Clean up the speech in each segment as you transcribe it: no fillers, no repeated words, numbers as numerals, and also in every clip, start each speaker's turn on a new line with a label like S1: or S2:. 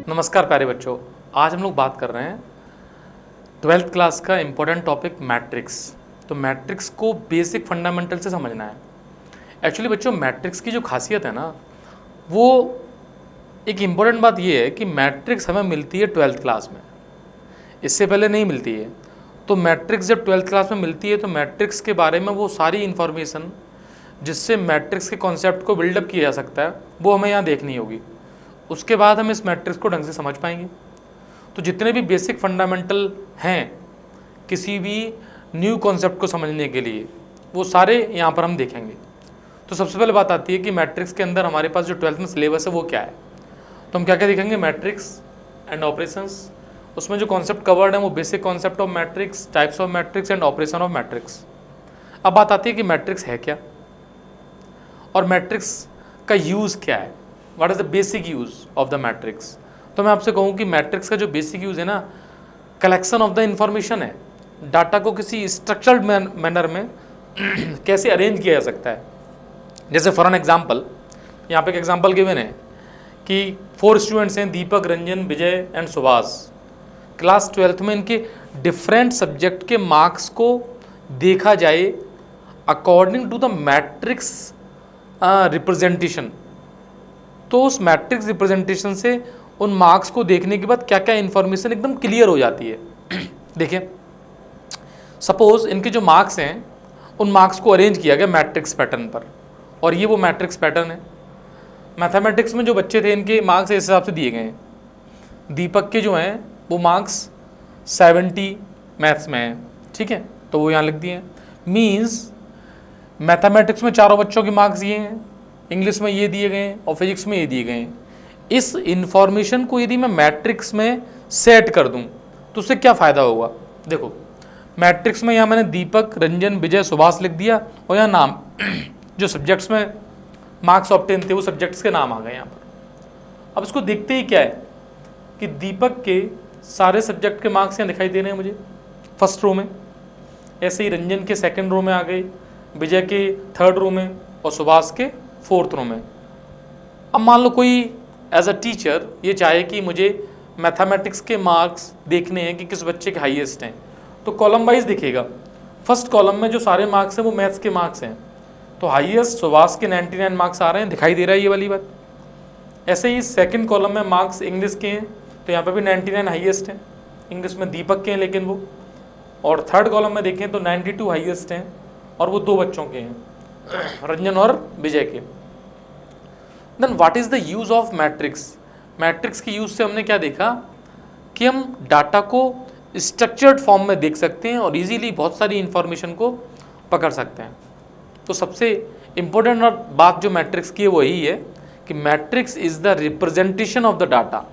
S1: नमस्कार प्यारे बच्चों, आज हम लोग बात कर रहे हैं 12th क्लास का इम्पोर्टेंट टॉपिक मैट्रिक्स। तो मैट्रिक्स को बेसिक फंडामेंटल से समझना है। एक्चुअली बच्चों, मैट्रिक्स की जो खासियत है ना, वो एक इम्पोर्टेंट बात ये है कि मैट्रिक्स हमें मिलती है 12th क्लास में, इससे पहले नहीं मिलती है। तो मैट्रिक्स जब 12th क्लास में मिलती है तो मैट्रिक्स के बारे में वो सारी इन्फॉर्मेशन जिससे मैट्रिक्स के कॉन्सेप्ट को बिल्डअप किया जा सकता है वो हमें यहाँ देखनी होगी। उसके बाद हम इस मैट्रिक्स को ढंग से समझ पाएंगे। तो जितने भी बेसिक फंडामेंटल हैं किसी भी न्यू कॉन्सेप्ट को समझने के लिए, वो सारे यहाँ पर हम देखेंगे। तो सबसे पहले बात आती है कि मैट्रिक्स के अंदर हमारे पास जो 12th में सिलेबस है वो क्या है। तो हम क्या क्या देखेंगे, मैट्रिक्स एंड ऑपरेशंस। उसमें जो कॉन्सेप्ट कवर्ड है वो basic concept of matrix, types of matrix and operation of matrix. अब बात आती है कि मैट्रिक्स है क्या और मैट्रिक्स का यूज़ क्या है, what is the basic use of the matrix. तो मैं आपसे कहूँ कि मैट्रिक्स का जो बेसिक यूज़ है ना, कलेक्शन ऑफ द इंफॉर्मेशन है। डाटा को किसी स्ट्रक्चर्ड मैनर में कैसे अरेंज किया जा सकता है। जैसे फॉर एन एग्जाम्पल, यहाँ पे एक एग्जाम्पल गिवन है कि 4 स्टूडेंट्स हैं, दीपक, रंजन, विजय एंड सुभाष। क्लास 12th में इनके डिफरेंट सब्जेक्ट के मार्क्स को देखा जाए according to the matrix representation. तो उस मैट्रिक्स रिप्रेजेंटेशन से उन मार्क्स को देखने के बाद क्या क्या इन्फॉर्मेशन एकदम क्लियर हो जाती है। देखिए, सपोज इनके जो मार्क्स हैं उन मार्क्स को अरेंज किया गया मैट्रिक्स पैटर्न पर, और ये वो मैट्रिक्स पैटर्न है। मैथमेटिक्स में जो बच्चे थे इनके मार्क्स इस हिसाब से दिए गए हैं। दीपक के जो हैं वो मार्क्स 70 मैथ्स में हैं, ठीक है, तो वो यहाँ लिख दिए हैं। मीन्स मैथमेटिक्स में चारों बच्चों के मार्क्स ये हैं, इंग्लिश में ये दिए गए हैं और फिजिक्स में ये दिए गए हैं। इस इंफॉर्मेशन को यदि मैं मैट्रिक्स में सेट कर दूं तो उससे क्या फ़ायदा होगा। देखो, मैट्रिक्स में यहाँ मैंने दीपक, रंजन, विजय, सुभाष लिख दिया और यहाँ नाम जो सब्जेक्ट्स में मार्क्स ऑब्टेन थे वो सब्जेक्ट्स के नाम आ गए यहाँ पर। अब इसको देखते ही क्या है कि दीपक के सारे सब्जेक्ट के मार्क्स यहाँ दिखाई दे रहे हैं मुझे फर्स्ट रो में, ऐसे ही रंजन के सेकेंड रो में आ गए, विजय के थर्ड रो में और सुभाष के 4th रो में। अब मान लो कोई एज अ टीचर ये चाहे कि मुझे मैथमेटिक्स के मार्क्स देखने हैं कि किस बच्चे के हाईएस्ट हैं, तो कॉलम वाइज दिखेगा। फर्स्ट कॉलम में जो सारे मार्क्स हैं वो मैथ्स के मार्क्स हैं, तो हाईएस्ट सुभाष के 99 मार्क्स आ रहे हैं, दिखाई दे रहा है ये वाली बात। ऐसे ही सेकंड कॉलम में मार्क्स इंग्लिश के हैं, तो यहाँ पे भी 99 हाईएस्ट हैं, इंग्लिश में दीपक के हैं लेकिन वो। और थर्ड कॉलम में देखें तो 92 हाईएस्ट हैं और वो 2 बच्चों के हैं, रंजन और विजय के। Then what is the use of matrix. Matrix की यूज से हमने क्या देखा कि हम डाटा को स्ट्रक्चर्ड फॉर्म में देख सकते हैं और इजीली बहुत सारी इंफॉर्मेशन को पकड़ सकते हैं। तो सबसे इंपॉर्टेंट बात जो मैट्रिक्स की है वो यही है कि matrix is the representation of the data.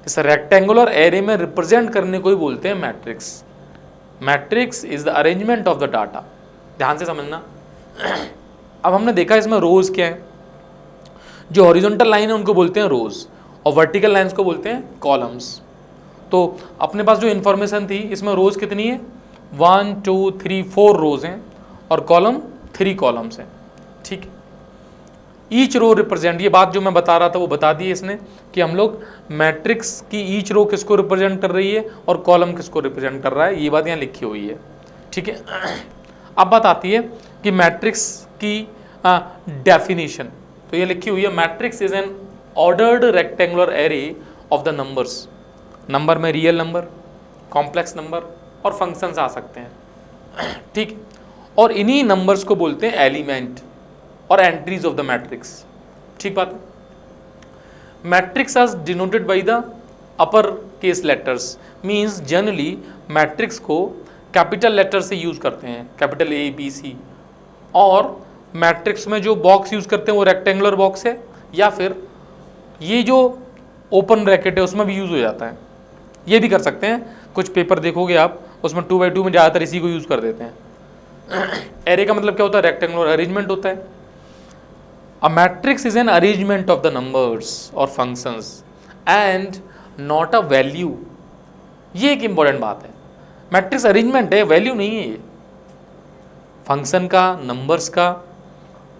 S1: इस रेक्टेंगुलर एरे में रिप्रेजेंट करने को ही बोलते हैं matrix. Matrix is the arrangement of the data. ध्यान से समझना। अब हमने देखा इसमें रोज क्या है। जो हॉरिजॉन्टल लाइन है उनको बोलते हैं रोज और वर्टिकल लाइंस को बोलते हैं कॉलम्स। तो अपने पास जो इन्फॉर्मेशन थी इसमें रोज कितनी है, 1 2 3 4 रोज हैं और कॉलम 3 कॉलम्स हैं, ठीक है। ईच रो रिप्रेजेंट, ये बात जो मैं बता रहा था वो बता दी इसने कि हम लोग मैट्रिक्स की ईच रो किसको रिप्रेजेंट कर रही है और कॉलम किसको रिप्रेजेंट कर रहा है, ये बात यहाँ लिखी हुई है, ठीक है। अब बात आती है कि मैट्रिक्स की डेफिनेशन, तो ये लिखी हुई है, matrix is N ordered rectangular array of the numbers. Number में रियल नंबर, कॉम्प्लेक्स नंबर और फंक्शंस आ सकते हैं, ठीक। और इन्हीं नंबर्स को बोलते हैं एलिमेंट और एंट्रीज ऑफ द मैट्रिक्स, ठीक बात है। Matrix are denoted by the upper case letters. Means generally matrix को कैपिटल लेटर से यूज करते हैं, कैपिटल A B C। और मैट्रिक्स में जो बॉक्स यूज करते हैं वो रेक्टेंगुलर बॉक्स है, या फिर ये जो ओपन ब्रैकेट है उसमें भी यूज हो जाता है। ये भी कर सकते हैं, कुछ पेपर देखोगे आप उसमें 2x2 में ज़्यादातर इसी को यूज कर देते हैं। एरे का मतलब क्या होता है, रेक्टेंगुलर अरेंजमेंट होता है। A matrix is an arrangement of the numbers or functions and not a value. ये एक इंपॉर्टेंट बात है, मैट्रिक्स अरेंजमेंट है, वैल्यू नहीं है। ये फंक्शन का, नंबर्स का,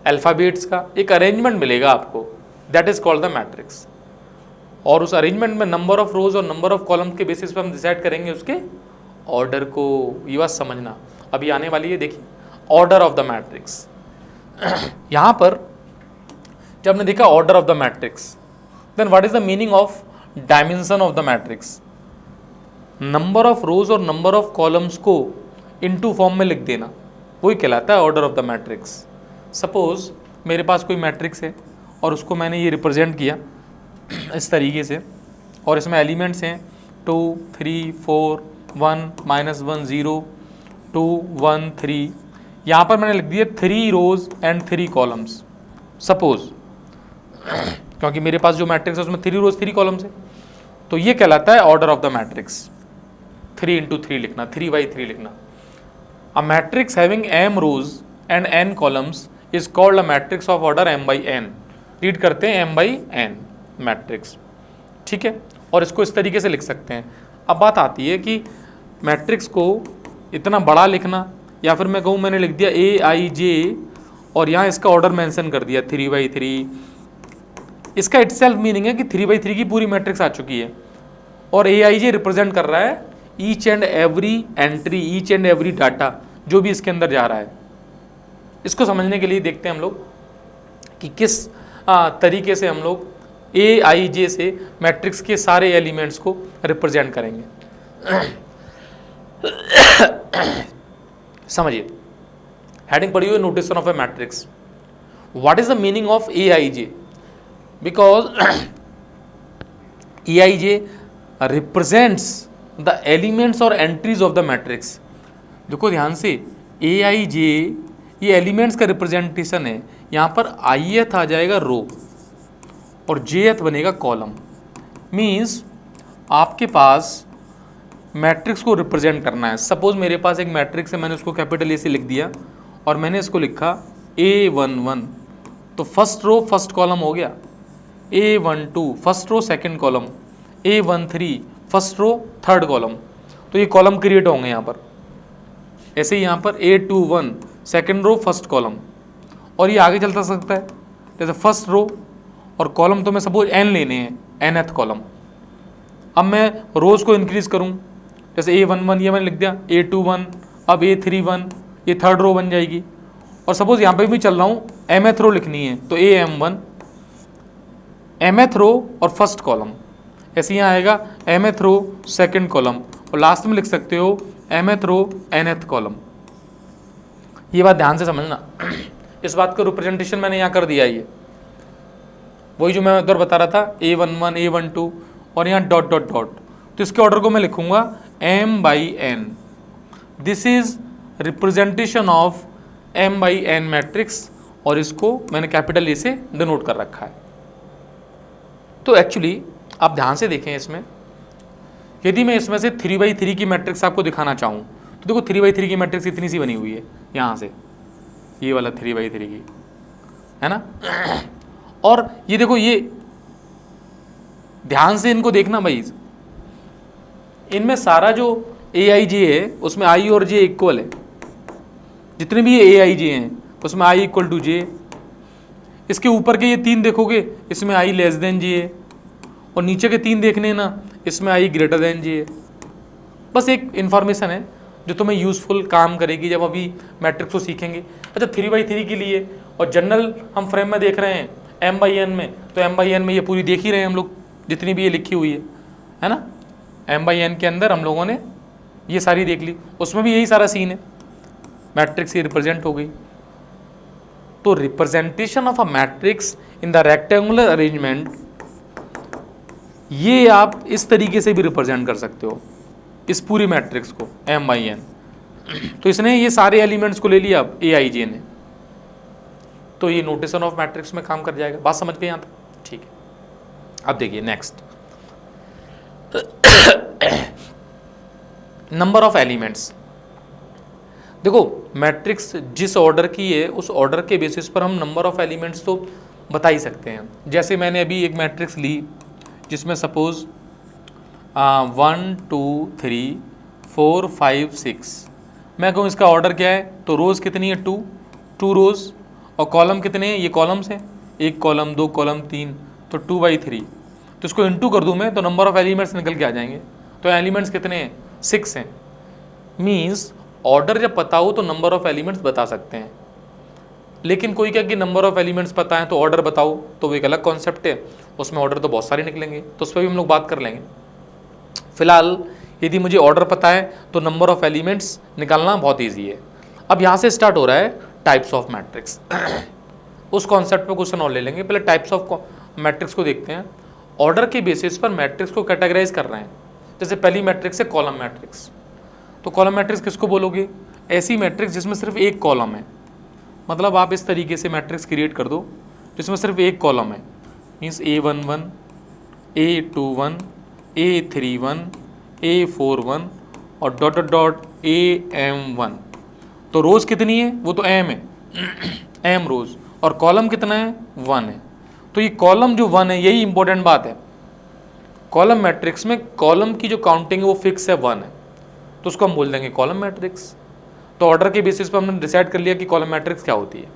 S1: अल्फ़ाबेट्स का एक अरेंजमेंट मिलेगा आपको, that is called the matrix. और उस अरेंजमेंट में नंबर ऑफ रोज और नंबर ऑफ कॉलम के बेसिस पे हम डिसाइड करेंगे उसके ऑर्डर को। ये बात समझना अभी आने वाली है। देखिए ऑर्डर ऑफ द मैट्रिक्स, यहाँ पर जब हमने देखा order of the matrix, then what is the meaning of dimension of the matrix? Number of rows और नंबर ऑफ कॉलम्स को इनटू फॉर्म में लिख देना, वही कहलाता है order of the matrix. Suppose मेरे पास कोई मैट्रिक्स है और उसको मैंने ये रिप्रेजेंट किया इस तरीके से, और इसमें एलिमेंट्स हैं 2 3 4 1 -1 0 2 1 3। यहाँ पर मैंने लिख दिया 3 रोज एंड 3 कॉलम्स सपोज, क्योंकि मेरे पास जो मैट्रिक्स है उसमें 3 रोज 3 कॉलम्स है, तो ये कहलाता है ऑर्डर ऑफ द मैट्रिक्स। 3 × 3 लिखना, 3/3 लिखना। A matrix having m rows and n columns is called a matrix of order m/n। Read करते हैं m/n मैट्रिक्स, ठीक है। और इसको इस तरीके से लिख सकते हैं। अब बात आती है कि मैट्रिक्स को इतना बड़ा लिखना, या फिर मैं कहूँ मैंने लिख दिया Aij और यहाँ इसका ऑर्डर मेंशन कर दिया 3/3। इसका इटसेल्फ मीनिंग है कि 3/3 की पूरी मैट्रिक्स आ चुकी है, और Aij रिप्रेजेंट कर रहा है each and every entry, each and every data जो भी इसके अंदर जा रहा है। इसको समझने के लिए देखते हैं हम लोग कि किस तरीके से हम लोग Aij से मैट्रिक्स के सारे एलिमेंट्स को रिप्रेजेंट करेंगे। समझिए, हेडिंग पढ़ी हुई notation of A matrix. What is the meaning of Aij? Because Aij represents the elements और एंट्रीज ऑफ द मैट्रिक्स। देखो ध्यान से, Aij ये एलिमेंट्स का रिप्रेजेंटेशन है। यहाँ पर ith आ जाएगा रो और jth बनेगा कॉलम। मीन्स आपके पास मैट्रिक्स को रिप्रेजेंट करना है। सपोज मेरे पास एक मैट्रिक्स है, मैंने उसको कैपिटल A से लिख दिया और मैंने इसको लिखा A11, तो फर्स्ट रो फर्स्ट कॉलम हो गया। A12 first row second column, A13 first row third column, तो ये कॉलम क्रिएट होंगे यहाँ पर। ऐसे ही यहाँ पर A21 second row first column, और ये आगे चलता सकता है। जैसे फर्स्ट रो और कॉलम तो मैं सपोज n लेने हैं, nth कॉलम। अब मैं रोज को इंक्रीज करूँ, जैसे A11 ये मैंने लिख दिया, A21, अब A31, ये थर्ड रो बन जाएगी। और सपोज यहाँ पे भी चल रहा हूँ, mth रो लिखनी है, तो AM1 mth रो और फर्स्ट कॉलम। ऐसे यहाँ आएगा mth रो सेकंड कॉलम, और लास्ट में लिख सकते हो mth रो nth कॉलम। ये बात ध्यान से समझना। इस बात का रिप्रेजेंटेशन मैंने यहाँ कर दिया है। ये वही जो मैं उधर बता रहा था, A11 A12 और यहाँ डॉट डॉट डॉट, तो इसके ऑर्डर को मैं लिखूंगा m/n। This is representation of m/n matrix, और इसको मैंने कैपिटल A से डिनोट कर रखा है। तो एक्चुअली आप ध्यान से देखें, इसमें यदि मैं इसमें से 3/3 की मैट्रिक्स आपको दिखाना चाहूँ, तो देखो 3/3 की मैट्रिक्स इतनी सी बनी हुई है, यहाँ से ये वाला 3/3 की है ना। और ये देखो, ये ध्यान से इनको देखना भाई, इनमें सारा जो Aij है उसमें I और J इक्वल है। जितने भी ये Aij हैं उसमें I = J। इसके ऊपर के ये 3 देखोगे, इसमें I J है, और नीचे के 3 देखने ना, इसमें I J है। बस एक इन्फॉर्मेशन है जो तुम्हें यूज़फुल काम करेगी जब अभी मैट्रिक्स को सीखेंगे। अच्छा, 3/3 के लिए और जनरल हम फ्रेम में देख रहे हैं m/n में, तो m/n में ये पूरी देख ही रहे हैं हम लोग, जितनी भी ये लिखी हुई है ना। m/n के अंदर हम लोगों ने ये सारी देख ली, उसमें भी यही सारा सीन है, मैट्रिक्स ये रिप्रेजेंट हो गई। तो representation of a matrix in the rectangular arrangement, ये आप इस तरीके से भी रिप्रेजेंट कर सकते हो इस पूरी मैट्रिक्स को m/n। तो इसने ये सारे एलिमेंट्स को ले लिया अब Aij ने, तो ये नोटेशन ऑफ मैट्रिक्स में काम कर जाएगा। बात समझ गए यहाँ तक? ठीक है। अब देखिए नेक्स्ट, नंबर ऑफ एलिमेंट्स। देखो मैट्रिक्स जिस ऑर्डर की है उस ऑर्डर के बेसिस पर हम नंबर ऑफ एलिमेंट्स तो बता ही सकते हैं। जैसे मैंने अभी एक मैट्रिक्स ली जिसमें सपोज 1 2 3 4 5 6, मैं कहूँ इसका ऑर्डर क्या है, तो रोज़ कितनी है 2 रोज़, और कॉलम कितने हैं, ये कॉलम्स हैं, 1 कॉलम 2 कॉलम 3, तो 2/3। तो इसको इंटू कर दूँ मैं तो नंबर ऑफ एलिमेंट्स निकल के आ जाएंगे। तो एलिमेंट्स कितने हैं? 6 हैं। मीन्स ऑर्डर जब पता हो तो नंबर ऑफ एलिमेंट्स बता सकते हैं, लेकिन कोई क्या कि नंबर ऑफ एलिमेंट्स पता है तो ऑर्डर बताओ, तो वो एक अलग कॉन्सेप्ट है, उसमें ऑर्डर तो बहुत सारे निकलेंगे, तो उस पर भी हम लोग बात कर लेंगे। फिलहाल यदि मुझे ऑर्डर पता है तो नंबर ऑफ एलिमेंट्स निकालना बहुत ईजी है। अब यहाँ से स्टार्ट हो रहा है टाइप्स ऑफ मैट्रिक्स। उस कॉन्सेप्ट पे क्वेश्चन और ले लेंगे, पहले टाइप्स ऑफ मैट्रिक्स को देखते हैं। ऑर्डर के बेसिस पर मैट्रिक्स को कैटेगराइज कर रहे हैं। जैसे पहली मैट्रिक्स है कॉलम मैट्रिक्स। तो कॉलम मैट्रिक्स किसको बोलोगे? ऐसी मैट्रिक्स जिसमें सिर्फ एक कॉलम है। मतलब आप इस तरीके से मैट्रिक्स क्रिएट कर दो जिसमें सिर्फ एक कॉलम है, means A11, A21, A31, A41 और डॉट डॉट डॉट AM1। तो रोज कितनी है? वो तो m है, m रोज, और कॉलम कितना है? 1 है। तो ये कॉलम जो 1 है, यही इंपॉर्टेंट बात है। कॉलम मैट्रिक्स में कॉलम की जो काउंटिंग है वो फिक्स है, 1 है, तो उसको हम बोल देंगे कॉलम मैट्रिक्स। तो ऑर्डर के बेसिस पर हमने डिसाइड कर लिया कि कॉलम मैट्रिक्स क्या होती है।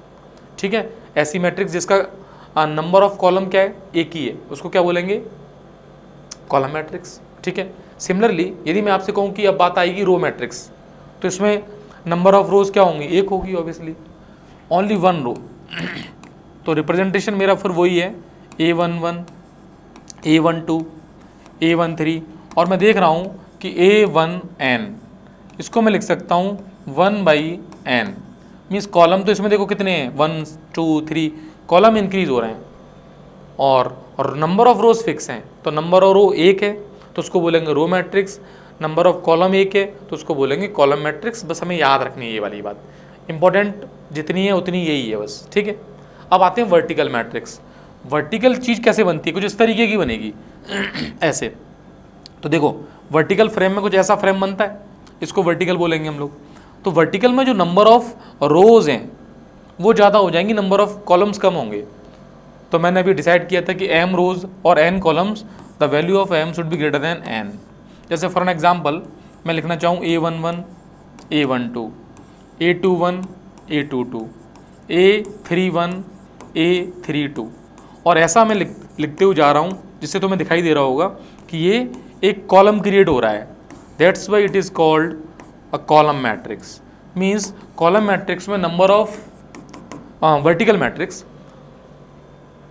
S1: ठीक है, ऐसी मैट्रिक्स जिसका नंबर ऑफ कॉलम क्या है? एक ही है, उसको क्या बोलेंगे? Column matrix. ठीक है, सिमिलरली यदि मैं आपसे कहूँ कि अब बात आएगी रो मैट्रिक्स, तो इसमें नंबर ऑफ रोज क्या होंगी? एक होगी ऑब्वियसली, ओनली 1 रो। तो रिप्रेजेंटेशन मेरा फिर वही है, A11, A12, A13, और मैं देख रहा हूँ कि A1n, इसको मैं लिख सकता हूँ 1/n। मीन्स कॉलम तो इसमें देखो कितने हैं? 1, 2, 3, कॉलम इंक्रीज हो रहे हैं, और नंबर ऑफ रोज फिक्स हैं। तो नंबर ऑफ रो 1 है तो उसको बोलेंगे row matrix, number of column 1 है तो उसको बोलेंगे कॉलम मैट्रिक्स। बस हमें याद रखनी है ये वाली बात, इंपॉर्टेंट जितनी है उतनी यही है बस। ठीक है, अब आते हैं वर्टिकल मैट्रिक्स। वर्टिकल चीज़ कैसे बनती है? कुछ इस तरीके की बनेगी ऐसे। तो देखो वर्टिकल फ्रेम में कुछ ऐसा फ्रेम बनता है, इसको वर्टिकल बोलेंगे हम लोग। तो वर्टिकल में जो नंबर ऑफ रोज हैं वो ज़्यादा हो जाएंगी, नंबर ऑफ कॉलम्स कम होंगे। तो मैंने अभी डिसाइड किया था कि m रोज और n columns, the value of m should be greater than n। जैसे फॉर एन एग्जाम्पल मैं लिखना चाहूँ A11, A12, A21, A22, A31, A32, और ऐसा मैं लिखते हुए जा रहा हूँ जिससे तुम्हें दिखाई दे रहा होगा कि ये एक कॉलम क्रिएट हो रहा है। That's why it is called a column matrix. Means column matrix में number of vertical matrix,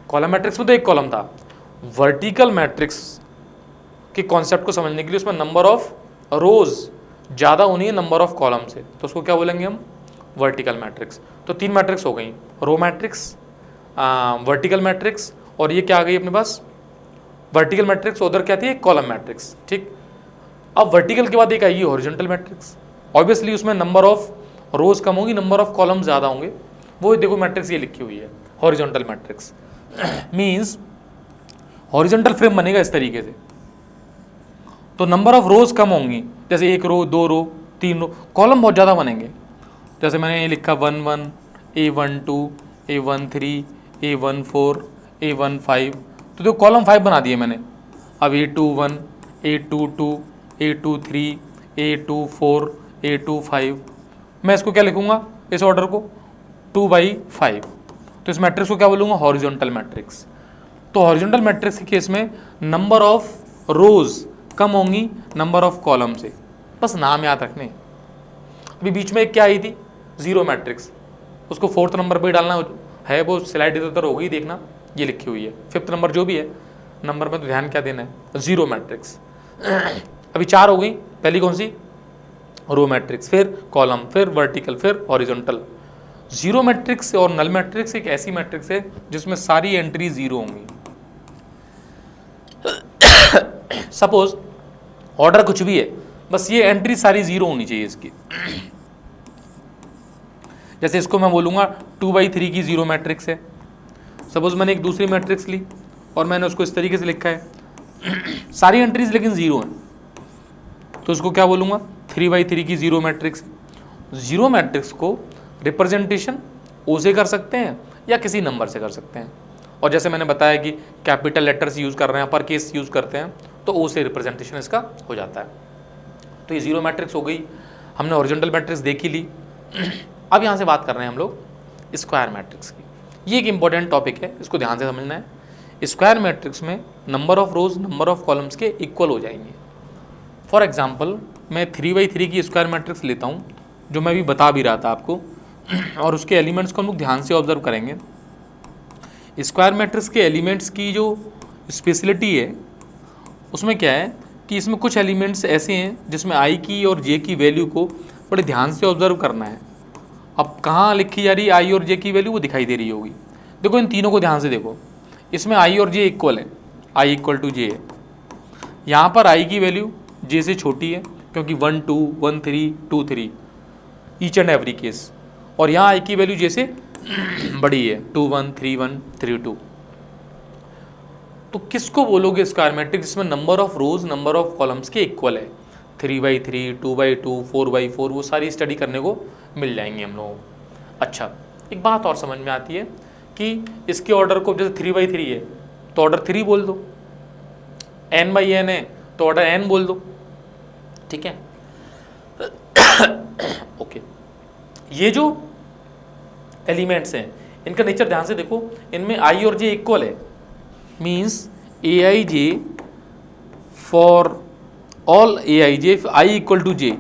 S1: column matrix में तो एक कॉलम था, वर्टिकल मैट्रिक्स के कॉन्सेप्ट को समझने के लिए उसमें नंबर ऑफ रोज ज़्यादा होनी है नंबर ऑफ कॉलम से, तो उसको क्या बोलेंगे हम? Vertical matrix. तो 3 मैट्रिक्स हो गई, रो मैट्रिक्स, वर्टिकल मैट्रिक्स, और ये क्या आ गई अपने पास? Vertical matrix. उधर क्या थी? Column matrix. ठीक, अब वर्टिकल के बाद एक आएगी हॉरिजॉन्टल मैट्रिक्स। ऑब्वियसली उसमें नंबर ऑफ रोज कम होगी, नंबर ऑफ कॉलम ज़्यादा होंगे। वो देखो मैट्रिक्स ये लिखी हुई है horizontal matrix. Means horizontal frame बनेगा इस तरीके से, तो नंबर ऑफ रोज कम होंगी, जैसे 1 रो, 2 रो, 3 रो, कॉलम बहुत ज़्यादा बनेंगे। जैसे मैंने ये लिखा 1, A12, A13, A14, A15, तो देखो कॉलम 5 बना दिए मैंने। अब A21, A22, A23, A24, A25, मैं इसको क्या लिखूंगा इस ऑर्डर को? 2/5। तो इस मैट्रिक्स को क्या बोलूँगा? Horizontal matrix. तो हॉरिजॉन्टल मैट्रिक्स के केस में नंबर ऑफ रोज कम होंगी नंबर ऑफ कॉलम से, बस नाम याद रखने। अभी बीच में एक क्या आई थी? जीरो मैट्रिक्स, उसको 4th नंबर पे डालना है, वो स्लाइड इधर उधर हो गई देखना, ये लिखी हुई है 5th नंबर जो भी है नंबर में, तो ध्यान क्या देना है? Zero matrix. अभी 4 हो गई, पहली कौन सी? रो मैट्रिक्स, फिर कॉलम, फिर वर्टिकल, फिर हॉरिजॉन्टल। जीरो मैट्रिक्स और नल मैट्रिक्स एक ऐसी मैट्रिक्स है जिसमें सारी एंट्री जीरो होंगी। सपोज ऑर्डर कुछ भी है, बस ये एंट्री सारी जीरो होनी चाहिए इसकी। जैसे इसको मैं बोलूँगा 2/3 की जीरो मैट्रिक्स है। सपोज मैंने एक दूसरी मैट्रिक्स ली और मैंने उसको इस तरीके से लिखा है, सारी एंट्रीज लेकिन जीरो हैं, तो उसको क्या बोलूँगा? 3/3 की जीरो मैट्रिक्स। जीरो मैट्रिक्स को रिप्रेजेंटेशन ओ से कर सकते हैं या किसी नंबर से कर सकते हैं, और जैसे मैंने बताया कि कैपिटल लेटर्स यूज़ कर रहे हैं, अपर केस यूज़ करते हैं, तो ओ से रिप्रेजेंटेशन इसका हो जाता है। तो ये जीरो मैट्रिक्स हो गई, हमने हॉरिजॉन्टल मैट्रिक्स देख ही ली। अब यहाँ से बात कर रहे हैं हम लोग स्क्वायर मैट्रिक्स की। ये एक इंपॉर्टेंट टॉपिक है, इसको ध्यान से समझना है। स्क्वायर मैट्रिक्स में number of rose number of columns के इक्वल हो जाएंगे। फॉर एग्जांपल मैं 3x3 की स्क्वायर मैट्रिक्स लेता हूँ, जो मैं अभी बता भी रहा था आपको, और उसके एलिमेंट्स को हम लोग ध्यान से ऑब्जर्व करेंगे। स्क्वायर मैट्रिक्स के एलिमेंट्स की जो स्पेशलिटी है उसमें क्या है कि इसमें कुछ एलिमेंट्स ऐसे हैं जिसमें आई की और जे की वैल्यू को बड़े ध्यान से ऑब्जर्व करना है। अब कहाँ लिखी जा रही है आई और जे की वैल्यू, वो दिखाई दे रही होगी। देखो इन तीनों को ध्यान से देखो, इसमें आई और जे इक्वल है, आई इक्वल टू जे है। यहाँ पर आई की वैल्यू जे से छोटी है क्योंकि 1 2 1 3 2 3 ईच एंड एवरी केस, और यहाँ आई की वैल्यू जे से बड़ी है 2 1 3 1 3 2। तो किसको बोलोगे स्क्वायर मैट्रिक्स जिसमें number of rose number of columns के इक्वल है? 3x3 2x2 4x4 वो सारी स्टडी करने को मिल जाएंगे हम लोगों को। अच्छा, एक बात और समझ में आती है कि इसके ऑर्डर को जैसे 3x3 है तो ऑर्डर 3 बोल दो, n/n है तो ऑर्डर n बोल दो, ठीक है। ओके, ये जो एलिमेंट्स हैं इनका नेचर ध्यान से देखो, इनमें आई और जे इक्वल है, means aij for all aij I equal to J.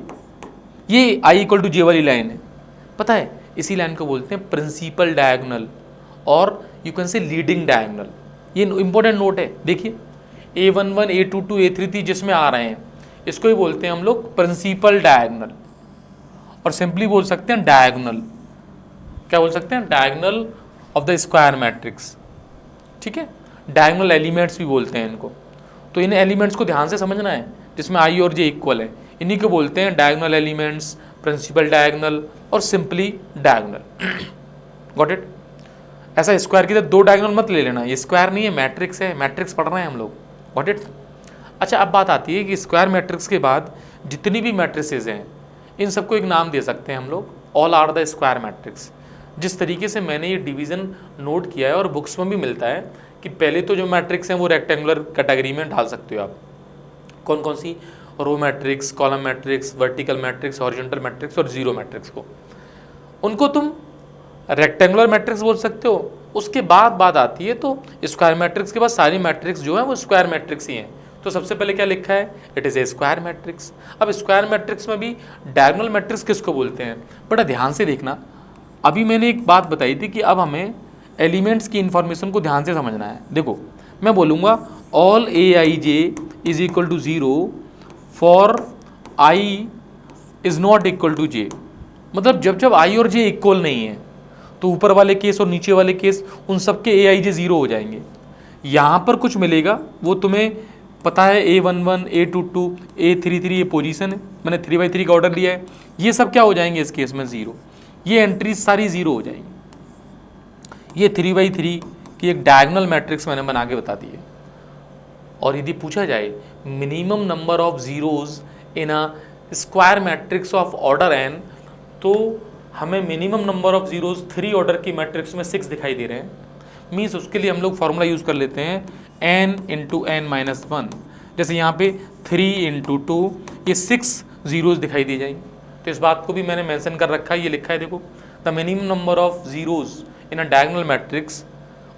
S1: ये आई इक्वल टू जे वाली लाइन है, पता है इसी लाइन को बोलते हैं प्रिंसिपल डायगोनल और you can say leading diagonal. ये इंपॉर्टेंट नोट है, देखिए a11 a22 a33 जिसमें आ रहे हैं इसको ही बोलते हैं हम लोग प्रिंसिपल डायगोनल, और सिंपली बोल सकते हैं डायगोनल। क्या बोल सकते हैं? Diagonal of the square matrix, ठीक है। डायगोनल एलिमेंट्स भी बोलते हैं इनको। तो इन एलिमेंट्स को ध्यान से समझना है जिसमें आई और जे इक्वल है, इन्हीं को बोलते हैं डायगोनल एलिमेंट्स, प्रिंसिपल डायगोनल और सिंपली डायगोनल। Got it? ऐसा स्क्वायर की तरह दो डायगोनल मत ले लेना, ये स्क्वायर नहीं है, मैट्रिक्स है, मैट्रिक्स पढ़ रहे हैं हम लोग। Got it? अच्छा, अब बात आती है कि स्क्वायर मैट्रिक्स के बाद जितनी भी मैट्रिसेस हैं इन सबको एक नाम दे सकते हैं हम लोग, all are the square matrix. जिस तरीके से मैंने ये डिवीज़न नोट किया है और बुक्स में भी मिलता है कि पहले तो जो मैट्रिक्स हैं वो रेक्टेंगुलर कैटेगरी में डाल सकते हो आप। कौन कौन सी? Row matrix, column matrix, vertical matrix, horizontal matrix और जीरो मैट्रिक्स को, उनको तुम रेक्टेंगुलर मैट्रिक्स बोल सकते हो। उसके बाद बात आती है तो स्क्वायर मैट्रिक्स के बाद सारी मैट्रिक्स जो है वो स्क्वायर मैट्रिक्स ही हैं। तो सबसे पहले क्या लिखा है? It is a square matrix. अब स्क्वायर मैट्रिक्स में भी डायगोनल मैट्रिक्स किसको बोलते हैं? बड़ा ध्यान से देखना, अभी मैंने एक बात बताई थी कि अब हमें एलिमेंट्स की इंफॉर्मेशन को ध्यान से समझना है। देखो मैं बोलूँगा all aij is equal to 0 for I is not equal to J. मतलब जब जब आई और जे इक्वल नहीं है तो ऊपर वाले केस और नीचे वाले केस उन सब के aij 0 हो जाएंगे। यहाँ पर कुछ मिलेगा वो तुम्हें पता है, a11 a22 a33 ये पोजीशन है, मैंने 3x3 का ऑर्डर लिया है, ये सब क्या हो जाएंगे इस केस में? 0। ये एंट्रीज सारी 0 हो जाएंगी। ये 3x3 की एक डायगोनल मैट्रिक्स मैंने बना के बता दी है। और यदि पूछा जाए minimum number of zeros in a square matrix of order n, तो हमें minimum number of zeros 3 order की मैट्रिक्स में 6 दिखाई दे रहे हैं। मीन्स उसके लिए हम लोग फॉर्मूला यूज़ कर लेते हैं n इंटू n माइनस 1। जैसे यहाँ पे 3 इंटू 2, ये 6 जीरोज दिखाई दे जाएंगे। तो इस बात को भी मैंने मेंशन कर रखा है, ये लिखा है देखो, the minimum number of zeros in a diagonal matrix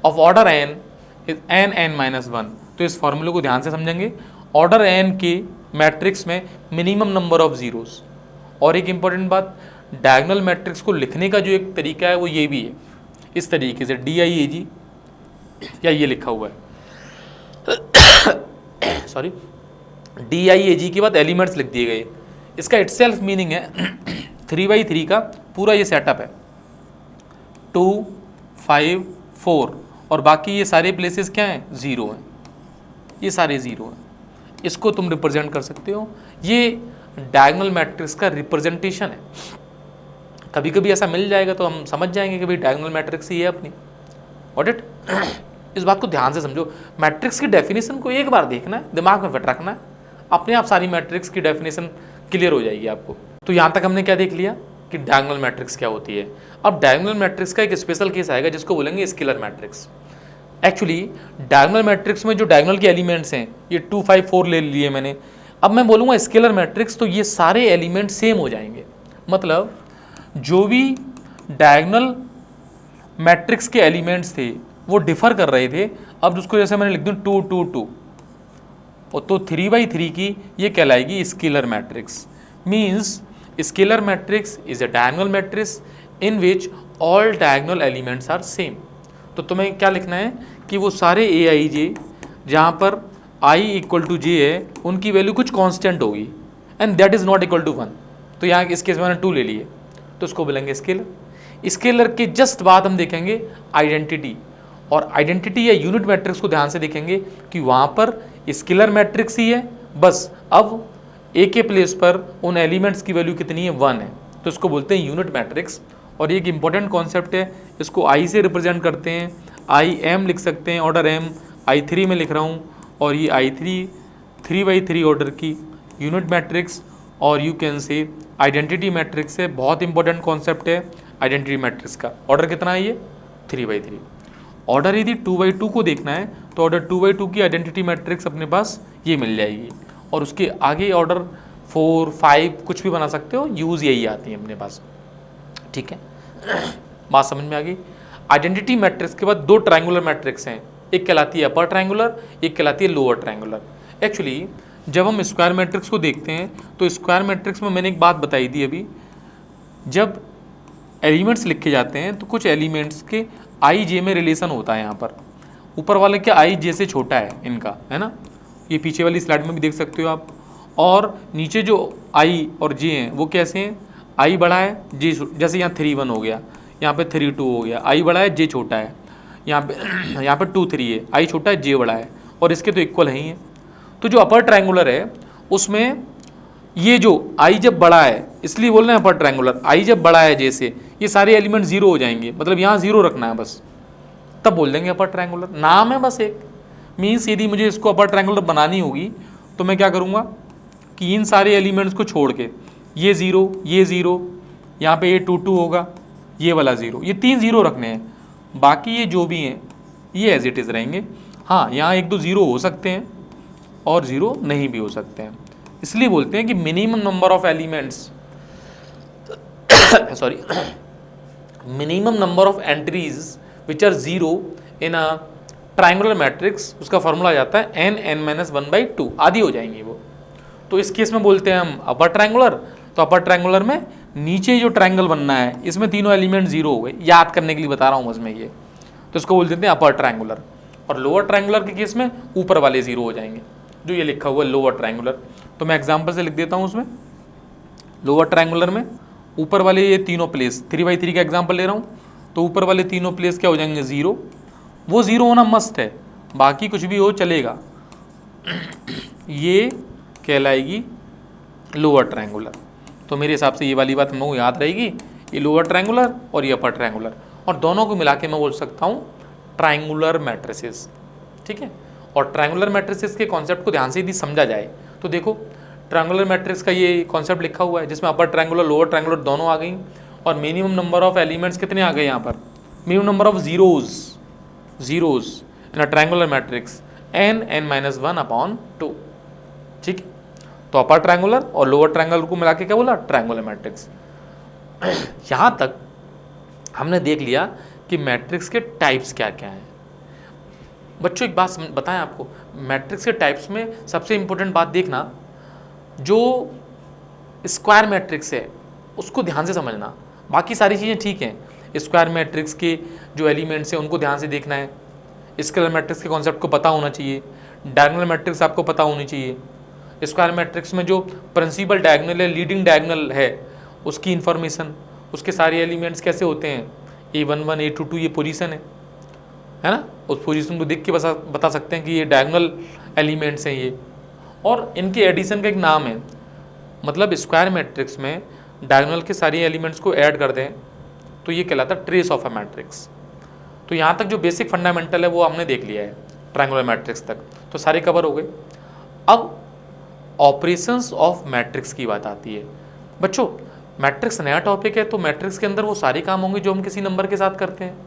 S1: of order n is n minus 1। तो इस फॉर्मूले को ध्यान से समझेंगे, ऑर्डर n के मैट्रिक्स में मिनिमम नंबर ऑफ जीरोज। और एक इंपॉर्टेंट बात, डायगोनल मैट्रिक्स को लिखने का जो एक तरीका है वो ये भी है, इस तरीके से DIAG, या ये लिखा हुआ है सॉरी, DIAG के बाद एलिमेंट्स लिख दिए गए। इसका इटसेल्फ मीनिंग है 3x3 का पूरा ये सेटअप है, 2 5 4, और बाकी ये सारे प्लेसेस क्या हैं? 0 हैं, ये सारे 0 हैं। इसको तुम रिप्रेजेंट कर सकते हो, ये डायगोनल मैट्रिक्स का रिप्रेजेंटेशन है। कभी कभी ऐसा मिल जाएगा तो हम समझ जाएंगे कि भाई डायगोनल मैट्रिक्स ही है अपनी। Got it? इस बात को ध्यान से समझो, मैट्रिक्स की डेफिनेशन को एक बार देखना है, दिमाग में फिट रखना है, अपने आप सारी मैट्रिक्स की डेफिनेशन क्लियर हो जाएगी आपको। तो यहाँ तक हमने क्या देख लिया कि डायगोनल मैट्रिक्स क्या होती है। अब डायगोनल मैट्रिक्स का एक स्पेशल केस आएगा जिसको बोलेंगे scalar matrix. Actually diagonal matrix में जो डायगोनल के एलिमेंट्स हैं ये 2 5 4 ले लिए मैंने। अब मैं बोलूँगा स्केलर मैट्रिक्स तो ये सारे एलिमेंट सेम हो जाएंगे। मतलब जो भी डायगोनल मैट्रिक्स के एलिमेंट्स थे वो डिफर कर रहे थे। अब उसको जैसे मैंने लिख दूँ 2 2 2, और तो 3/3 की ये कहलाएगी scalar matrix. Means scalar matrix is a diagonal matrix in which all diagonal elements are same. तो तुम्हें क्या लिखना है कि वो सारे ए आई जे जहाँ पर i इक्वल टू जे है उनकी वैल्यू कुछ कांस्टेंट होगी and that is not equal to 1। तो यहाँ इस केस में मैंने 2 ले लिए, तो उसको बोलेंगे स्केलर। स्केलर के जस्ट बाद हम देखेंगे आइडेंटिटी, और आइडेंटिटी या यूनिट मैट्रिक्स को ध्यान से देखेंगे कि वहाँ पर स्केलर मैट्रिक्स ही है, बस अब ए के प्लेस पर उन एलिमेंट्स की वैल्यू कितनी है, 1 है, तो इसको बोलते हैं यूनिट मैट्रिक्स। और ये एक इंपॉर्टेंट कॉन्सेप्ट है, इसको आई से रिप्रेजेंट करते हैं, आई एम लिख सकते हैं, ऑर्डर एम I3 में लिख रहा हूँ, और ये I3 3/3 ऑर्डर की यूनिट मैट्रिक्स और you can say identity matrix है। बहुत इंपॉर्टेंट कॉन्सेप्ट है आइडेंटिटी मैट्रिक्स का। ऑर्डर कितना है ये 3/3। ऑर्डर यदि 2/2 को देखना है तो ऑर्डर 2/2 की आइडेंटिटी मैट्रिक्स अपने पास ये मिल जाएगी, और उसके आगे ऑर्डर 4 5 कुछ भी बना सकते हो, यूज़ यही आती है अपने पास। ठीक है, बात समझ में आ गई। आइडेंटिटी मैट्रिक्स के बाद 2 ट्रायंगुलर मैट्रिक्स हैं, एक कहलाती है अपर ट्रायंगुलर, एक कहलाती है लोअर ट्रायंगुलर। एक्चुअली जब हम स्क्वायर मैट्रिक्स को देखते हैं तो स्क्वायर मैट्रिक्स में मैंने एक बात बताई थी अभी, जब एलिमेंट्स लिखे जाते हैं तो कुछ एलिमेंट्स के आई जे में रिलेशन होता है। यहाँ पर ऊपर वाले के आई जे से छोटा है इनका, है ना, ये पीछे वाली स्लाइड में भी देख सकते हो आप। और नीचे जो आई और जे हैं वो कैसे हैं, आई बड़ा है जे, जैसे यहाँ 3 1 हो गया, यहाँ पे 3 2 हो गया, आई बड़ा है जे छोटा है, यहाँ पे 2 3 है, आई छोटा है जे बड़ा है, और इसके तो इक्वल है ही है। तो जो अपर ट्रायंगुलर है उसमें ये जो आई जब बड़ा है, इसलिए बोल रहे हैं अपर ट्रायंगुलर, आई जब बड़ा है जैसे ये सारे एलिमेंट 0 हो जाएंगे, मतलब यहाँ 0 रखना है बस, तब बोल देंगे अपर ट्रायंगुलर। नाम है बस एक, मीन्स यदि मुझे इसको अपर ट्रायंगुलर बनानी होगी तो मैं क्या करूँगा कि इन सारे एलिमेंट्स को छोड़ के ये 0, यहाँ पे ये 2 2 होगा, ये वाला 0, ये 3 0 रखने हैं, बाकी ये जो भी हैं ये एज इट इज़ रहेंगे। हाँ, यहाँ 1 2 0 हो सकते हैं और 0 नहीं भी हो सकते हैं, इसलिए बोलते हैं कि minimum number of elements sorry minimum number of entries which are 0 in a triangular matrix, उसका फॉर्मूला आ जाता है n(n-1/2), आधी हो जाएंगी वो। तो इस केस में बोलते हैं हम अपर ट्रायंगुलर। तो अपर ट्रायंगुलर में नीचे जो ट्रायंगल बनना है इसमें तीनों एलिमेंट 0 हो गए, याद करने के लिए बता रहा हूँ बस मैं ये, तो इसको बोल देते हैं अपर ट्रायंगुलर। और लोअर ट्रायंगुलर के केस में ऊपर वाले 0 हो जाएंगे, जो ये लिखा हुआ है लोअर ट्रायंगुलर। तो मैं एग्जांपल से लिख देता हूँ उसमें, लोअर ट्रायंगुलर में ऊपर वाले ये तीनों प्लेस, 3/3 का एग्जांपल ले रहा हूँ, तो ऊपर वाले तीनों प्लेस क्या हो जाएंगे 0, वो 0 होना मस्ट है, बाकी कुछ भी हो चलेगा। ये कहलाएगी लोअर ट्रायंगुलर। तो मेरे हिसाब से ये वाली बात हम लोगों को याद रहेगी, ये लोअर ट्रायंगुलर और ये अपर ट्रायंगुलर, और दोनों को मिला के मैं बोल सकता हूँ ट्रायंगुलर मैट्रिसेस। ठीक है, और ट्रायंगुलर मैट्रिसेस के कॉन्सेप्ट को ध्यान से यदि समझा जाए तो देखो, ट्रायंगुलर मैट्रिक्स का ये कॉन्सेप्ट लिखा हुआ है जिसमें अपर ट्रायंगुलर लोअर ट्रायंगुलर दोनों आ गई, और मिनिमम नंबर ऑफ एलिमेंट्स कितने आ गए यहाँ पर, minimum number of zeros in a triangular matrix n(n-1/2). ठीक है, तो अपर ट्रायंगुलर और लोअर ट्रायंगुलर को मिला के क्या बोला, ट्रायंगुलर मैट्रिक्स। यहाँ तक हमने देख लिया कि मैट्रिक्स के टाइप्स क्या क्या हैं। बच्चों एक बात बताएं आपको, मैट्रिक्स के टाइप्स में सबसे इंपॉर्टेंट बात देखना, जो स्क्वायर मैट्रिक्स है उसको ध्यान से समझना, बाकी सारी चीज़ें ठीक हैं। स्क्वायर मैट्रिक्स के जो एलिमेंट्स हैं उनको ध्यान से देखना है, स्केलर मैट्रिक्स के कॉन्सेप्ट को पता होना चाहिए, डायगोनल मैट्रिक्स आपको पता होनी चाहिए, स्क्वायर मैट्रिक्स में जो प्रिंसिपल डायगोनल है, लीडिंग डायगोनल है, उसकी इन्फॉर्मेशन, उसके सारे एलिमेंट्स कैसे होते हैं, A11 A22 ये पोजीशन है ना, उस पोजीशन को देख के बता सकते हैं कि ये डायगोनल एलिमेंट्स हैं ये, और इनके एडिशन का एक नाम है, मतलब स्क्वायर मैट्रिक्स में डायगोनल के सारे एलिमेंट्स को ऐड कर दें तो ये कहलाता है ट्रेस ऑफ अ मैट्रिक्स। तो यहाँ तक जो बेसिक फंडामेंटल है वो हमने देख लिया है ट्रायंगुलर मैट्रिक्स तक, तो सारे कवर हो गए। अब ऑपरेशंस ऑफ मैट्रिक्स की बात आती है। बच्चों मैट्रिक्स नया टॉपिक है, तो मैट्रिक्स के अंदर वो सारे काम होंगे जो हम किसी नंबर के साथ करते हैं।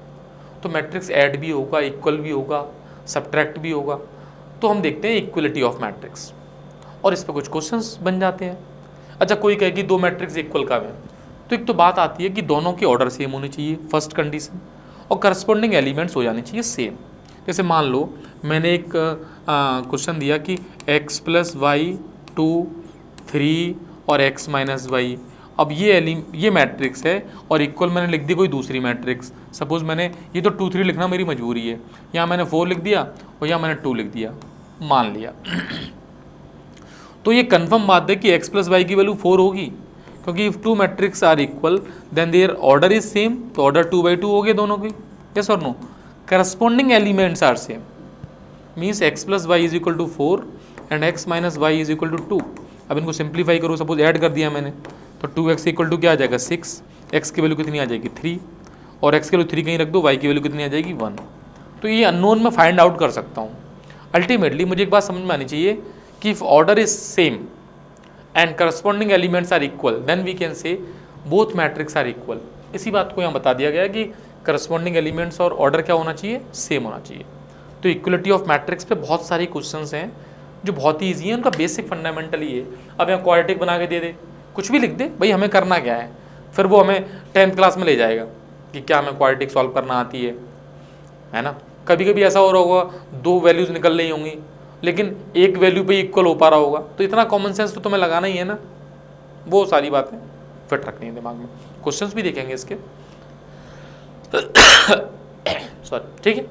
S1: तो मैट्रिक्स ऐड भी होगा, इक्वल भी होगा, सब्ट्रैक्ट भी होगा। तो हम देखते हैं इक्वलिटी ऑफ मैट्रिक्स, और इस पर कुछ क्वेश्चंस बन जाते हैं। अच्छा, कोई कहे कि 2 मैट्रिक्स इक्वल कब है, तो एक तो बात आती है कि दोनों के ऑर्डर सेम होने चाहिए, फर्स्ट कंडीशन, और करस्पॉन्डिंग एलिमेंट्स हो जाने चाहिए सेम। जैसे मान लो मैंने एक क्वेश्चन दिया कि x प्लस वाई 2 3 और x माइनस वाई। अब ये मैट्रिक्स है और इक्वल मैंने लिख दी कोई दूसरी मैट्रिक्स। सपोज मैंने ये तो 2 3 लिखना मेरी मजबूरी है, यहाँ मैंने 4 लिख दिया और यहाँ मैंने 2 लिख दिया, मान लिया तो ये कंफर्म बात है कि x प्लस वाई की वैल्यू 4 होगी, क्योंकि if two matrix are equal then their order is same, तो ऑर्डर 2/2 हो गए दोनों की। यस और no? Corresponding elements are same, means x plus y is equal to 4 and x minus y is equal to 2। अब इनको simplify करो, suppose add कर दिया मैंने, तो 2x इक्वल टू क्या आ जाएगा 6, x की वैल्यू कितनी आ जाएगी 3, और x की वैल्यू 3 कहीं रख दो, y की वैल्यू कितनी आ जाएगी 1। तो ये अननोन में फाइंड आउट कर सकता हूँ। अल्टीमेटली मुझे एक बात समझ में आनी चाहिए कि if order is same and corresponding elements are equal then we can say both matrix are equal. इसी बात को यहाँ बता दिया गया कि करस्पॉन्डिंग एलिमेंट्स और ऑर्डर क्या होना चाहिए, सेम होना चाहिए। तो इक्वलिटी ऑफ मैट्रिक्स पे बहुत सारी क्वेश्चंस हैं जो बहुत ही ईजी है, उनका बेसिक फंडामेंटल ही है। अब यहाँ क्वाड्रेटिक बना के दे दे, कुछ भी लिख दे, भाई हमें करना क्या है, फिर वो हमें 10th क्लास में ले जाएगा कि क्या हमें क्वाड्रेटिक सॉल्व करना आती है ना। कभी कभी ऐसा हो रहा होगा 2 वैल्यूज निकल रही होंगी लेकिन एक वैल्यू पे इक्वल हो पा रहा होगा, तो इतना कॉमन सेंस तो तुम्हें लगाना ही है ना। वो सारी बातें फिट रखनी है दिमाग में, क्वेश्चंस भी देखेंगे इसके सॉरी, ठीक है।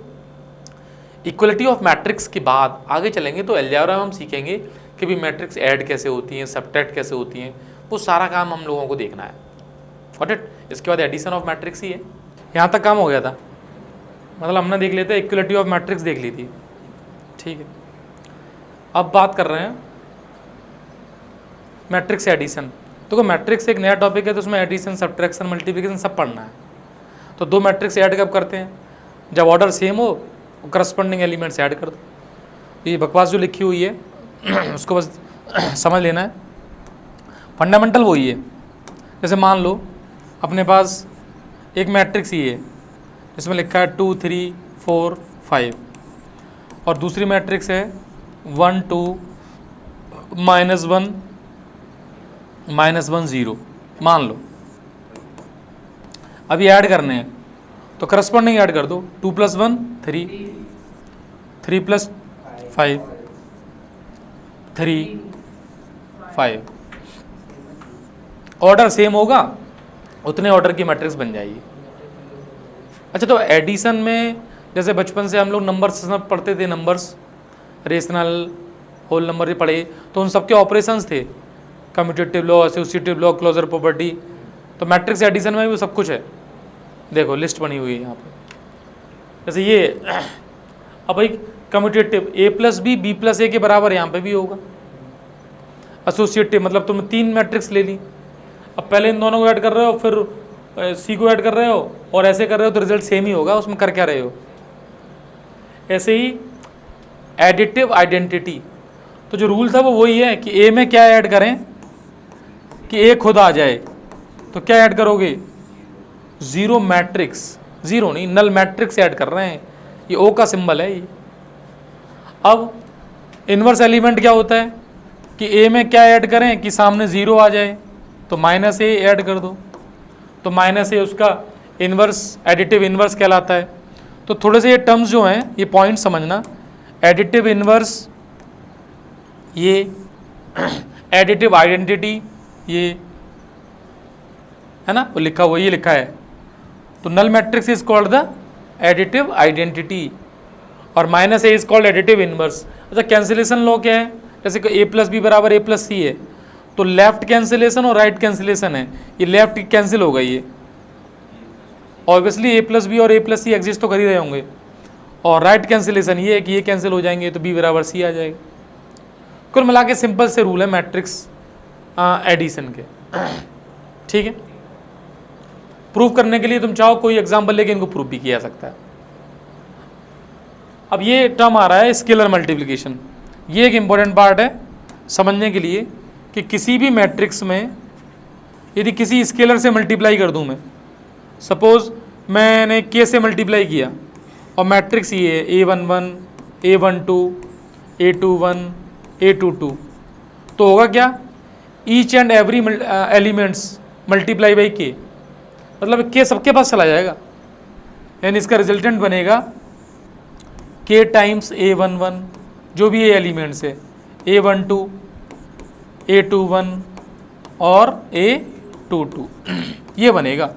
S1: इक्वलिटी ऑफ मैट्रिक्स के बाद आगे चलेंगे तो अलजेब्रा में हम सीखेंगे कि भी मैट्रिक्स ऐड कैसे होती हैं, सबट्रैक्ट कैसे होती हैं, वो सारा काम हम लोगों को देखना है। Got it? इसके बाद एडिशन ऑफ मैट्रिक्स ही है। यहाँ तक काम हो गया था, मतलब हमने देख लेते इक्वलिटी ऑफ मैट्रिक्स देख ली थी, ठीक है। अब बात कर रहे हैं मैट्रिक्स एडिशन। तो मैट्रिक्स एक नया टॉपिक है, तो उसमें एडिशन, सब्ट्रैक्शन, मल्टीप्लिकेशन सब पढ़ना है। तो 2 मैट्रिक्स ऐड कब करते हैं? जब ऑर्डर सेम हो, करस्पॉन्डिंग एलिमेंट्स ऐड कर दो। ये बकवास जो लिखी हुई है उसको बस समझ लेना है, फंडामेंटल वही है। जैसे मान लो अपने पास एक मैट्रिक्स ही है जिसमें लिखा है 2 3 4 5 और दूसरी मैट्रिक्स है 1 2 -1 -1 0, मान लो। अभी ऐड करने हैं तो करस्पॉन्डिंग ऐड कर दो, 2 + 1 3, 3 + 5 3 5। ऑर्डर सेम होगा, उतने ऑर्डर की मैट्रिक्स बन जाएगी। अच्छा, तो एडिशन में जैसे बचपन से हम लोग नंबर्स पढ़ते थे, नंबर्स, रेशनल, होल नंबर पढ़े, तो उन सबके ऑपरेशंस थे, commutative law, associative law, closure property. तो मैट्रिक्स एडिशन में भी सब कुछ है, देखो लिस्ट बनी हुई है यहाँ पे। जैसे ये अब भाई commutative A + B B + A के बराबर यहाँ पे भी होगा। एसोसिएटिव मतलब तुम 3 मैट्रिक्स ले ली, अब पहले इन दोनों को ऐड कर रहे हो, फिर C को ऐड कर रहे हो और ऐसे कर रहे हो, तो रिजल्ट सेम ही होगा, उसमें कर क्या रहे हो। ऐसे ही एडिटिव आइडेंटिटी, तो जो रूल था वो वही है कि A में क्या ऐड करें कि A खुद आ जाए, तो क्या ऐड करोगे, 0 मैट्रिक्स, 0 नहीं नल मैट्रिक्स ऐड कर रहे हैं, ये O का सिंबल है ये। अब इन्वर्स एलिमेंट क्या होता है कि A में क्या ऐड करें कि सामने 0 आ जाए, तो -A ऐड कर दो, तो -A उसका इन्वर्स, एडिटिव इन्वर्स कहलाता है। तो थोड़े से ये टर्म्स जो हैं, ये पॉइंट समझना, एडिटिव इन्वर्स, ये एडिटिव आइडेंटिटी, ये है ना, वो लिखा हुआ, ये लिखा है। तो null matrix is called the additive identity और -A is called additive inverse. अच्छा, कैंसिलेशन लॉ क्या है, जैसे कि A + B = A + C है, तो लेफ्ट कैंसिलेशन और राइट कैंसिलेशन है, ये लेफ्ट कैंसिल होगा, ये ऑब्वियसली A + B और A + C एग्जिस्ट तो कर ही रहे होंगे, और राइट कैंसिलेशन ये है कि ये कैंसिल हो जाएंगे तो B = C आ जाएगा। कुल मिला के सिंपल से रूल है मैट्रिक्स एडिशन के, ठीक है। प्रूव करने के लिए तुम चाहो कोई एग्जाम्पल लेके इनको प्रूव भी किया जा सकता है। अब ये टर्म आ रहा है स्केलर मल्टीप्लिकेशन, ये एक इम्पॉर्टेंट पार्ट है समझने के लिए कि किसी भी मैट्रिक्स में यदि किसी स्केलर से मल्टीप्लाई कर दूं मैं, सपोज मैंने K से मल्टीप्लाई किया और मैट्रिक्स ये है A11 A12 A21 A22, तो होगा क्या, each and every elements multiply by K, मतलब K सबके पास चला जाएगा, यानी इसका रिजल्टेंट बनेगा k टाइम्स A11 जो भी ये एलिमेंट्स है, A12, A21 और A22 ये बनेगा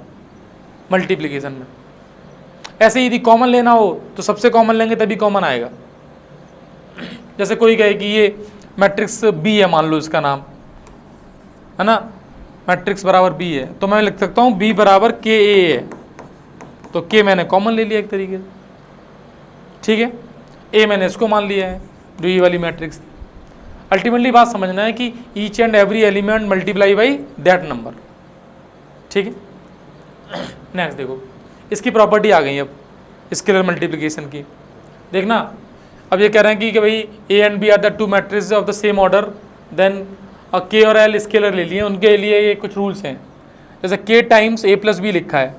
S1: मल्टीप्लिकेशन में। ऐसे यदि कॉमन लेना हो तो सबसे कॉमन लेंगे तभी कॉमन आएगा। जैसे कोई कहे कि ये मैट्रिक्स B है, मान लो इसका नाम है ना, मैट्रिक्स बराबर B है, तो मैं लिख सकता हूँ B बराबर KA है, तो K मैंने कॉमन ले लिया एक तरीके से, ठीक है। A मैंने इसको मान लिया है जो ये वाली मैट्रिक्स थी। अल्टीमेटली बात समझना है कि each and every element multiply by that number, ठीक है। नेक्स्ट देखो, इसकी प्रॉपर्टी आ गई अब स्केलर मल्टीप्लिकेशन की। देखना, अब ये कह रहे हैं कि भाई A and B are the two matrix of the same order, then K और L स्केलर ले लिए, उनके लिए ये कुछ रूल्स हैं। जैसे K times A plus B लिखा है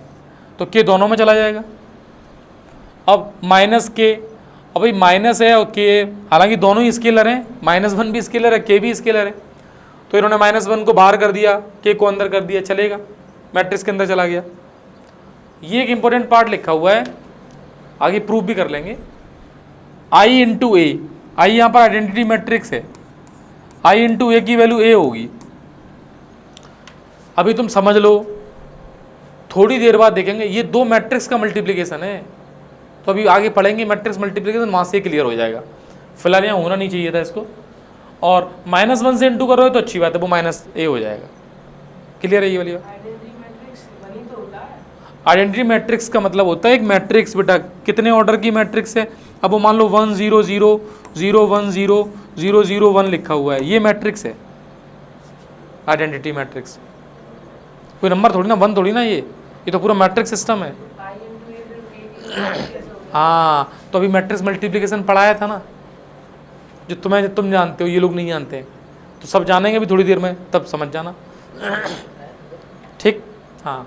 S1: तो K दोनों में चला जाएगा। अब माइनस K, अब भाई माइनस है और K, हालांकि दोनों ही स्केलर हैं, -1 भी स्केलर है, K भी स्केलर है, तो इन्होंने -1 को बाहर कर दिया, K को अंदर कर दिया, चलेगा, मैट्रिक्स के अंदर चला गया। ये एक इंपॉर्टेंट पार्ट लिखा हुआ है, आगे प्रूफ भी कर लेंगे। I इंटू ए, आई यहाँ पर आइडेंटिटी मैट्रिक्स है, I इंटू ए की वैल्यू A होगी। अभी तुम समझ लो, थोड़ी देर बाद देखेंगे ये दो मैट्रिक्स का मल्टीप्लिकेशन है, तो अभी आगे पढ़ेंगे मैट्रिक्स मल्टीप्लिकेशन, वहाँ से क्लियर हो जाएगा। फिलहाल यहाँ होना नहीं चाहिए था इसको, और -1 से इंटू करोगे तो अच्छी बात है, वो -A हो जाएगा। क्लियर है ये वाली बात? आइडेंटिटी मैट्रिक्स का मतलब होता है एक मैट्रिक्स, बेटा कितने ऑर्डर की मैट्रिक्स है। अब वो मान लो 1 0 0 0 1 0 0 0 1 लिखा हुआ है, ये मैट्रिक्स है आइडेंटिटी मैट्रिक्स। कोई नंबर थोड़ी ना, 1 थोड़ी ना, ये तो पूरा मैट्रिक्स सिस्टम है। हाँ, तो अभी मैट्रिक्स मल्टीप्लिकेशन पढ़ाया था ना, जो तुम जानते हो, ये लोग नहीं जानते, तो सब जानेंगे अभी थोड़ी देर में, तब समझ जाना, ठीक। हाँ।